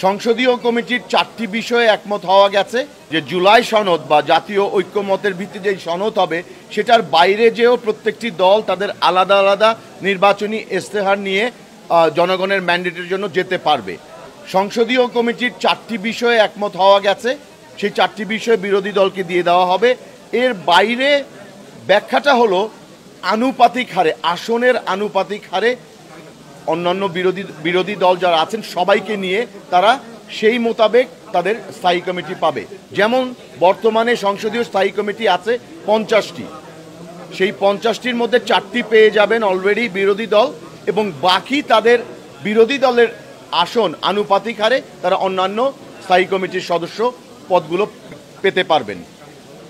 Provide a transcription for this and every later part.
সংসদীয় কমিটির 4টি বিষয়ে একমত হওয়া গেছে যে জুলাই সনদ বা জাতীয় ঐক্যমতের ভিত্তিতে যে সনদ হবে সেটার বাইরে যেও প্রত্যেকটি দল তাদের আলাদা আলাদা নির্বাচনী ইস্তেহার নিয়ে জনগণের ম্যান্ডেটের জন্য যেতে পারবে। সংসদীয় কমিটির 4টি বিষয়ে একমত হওয়া গেছে, সেই 4টি বিষয় বিরোধী দলকে দিয়ে দেওয়া হবে। এর বাইরে ব্যাখ্যাটা হলো আনুপাতিক হারে, আসনের আনুপাতিক হারে অন্যান্য বিরোধী দল যারা আছেন সবাইকে নিয়ে তারা সেই মোতাবেক তাদের স্থায়ী কমিটি পাবে। যেমন বর্তমানে সংসদীয় স্থায়ী কমিটি আছে 50টি, সেই 50টির মধ্যে 4টি পেয়ে যাবেন অলরেডি বিরোধী দল, এবং বাকি তাদের বিরোধী দলের আসন আনুপাতিক হারে তারা অন্যান্য স্থায়ী কমিটির সদস্য পদগুলো পেতে পারবেন।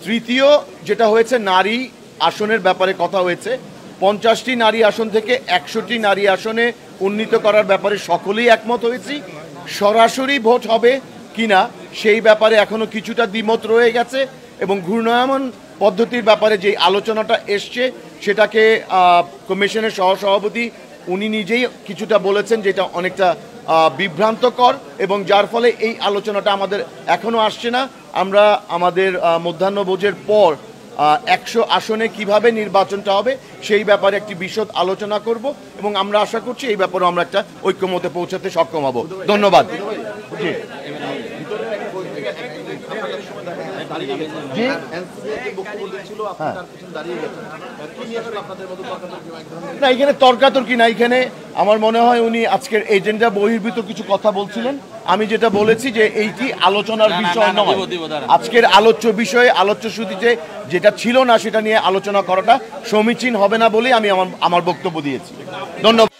তৃতীয় যেটা হয়েছে, নারী আসনের ব্যাপারে কথা হয়েছে। 50টি নারী আসন থেকে 100টি নারী আসনে উন্নীত করার ব্যাপারে সকলেই একমত হয়েছি। সরাসরি ভোট হবে কিনা সেই ব্যাপারে এখনো কিছুটা দ্বিমত রয়ে গেছে, এবং ঘূর্ণায়মান পদ্ধতির ব্যাপারে যে আলোচনাটা এসছে সেটাকে কমিশনের সহসভাপতি উনি নিজেই কিছুটা বলেছেন যেটা অনেকটা বিভ্রান্তকর, এবং যার ফলে এই আলোচনাটা আমাদের এখনো আসছে না। আমরা আমাদের মধ্যাহ্নভোজের পর 100 আসনে কিভাবে নির্বাচনটা হবে সেই ব্যাপারে একটি বিশদ আলোচনা করব, এবং আমরা আশা করছি এই ব্যাপারে আমরা একটা ঐক্যমতে পৌঁছাতে সক্ষম হব। ধন্যবাদ। না, এখানে তর্কাতর্কি না, এখানে আমার মনে হয় উনি আজকের এজেন্ডা বহির্ভূত কিছু কথা বলছিলেন। আমি যেটা বলেছি যে এইটি আলোচনার বিষয় নয়, আজকের আলোচ্য বিষয়ে আলোচ্য সূচিতে যেটা ছিল না সেটা নিয়ে আলোচনা করাটা সমীচীন হবে না বলে আমি আমার বক্তব্য দিয়েছি। ধন্যবাদ।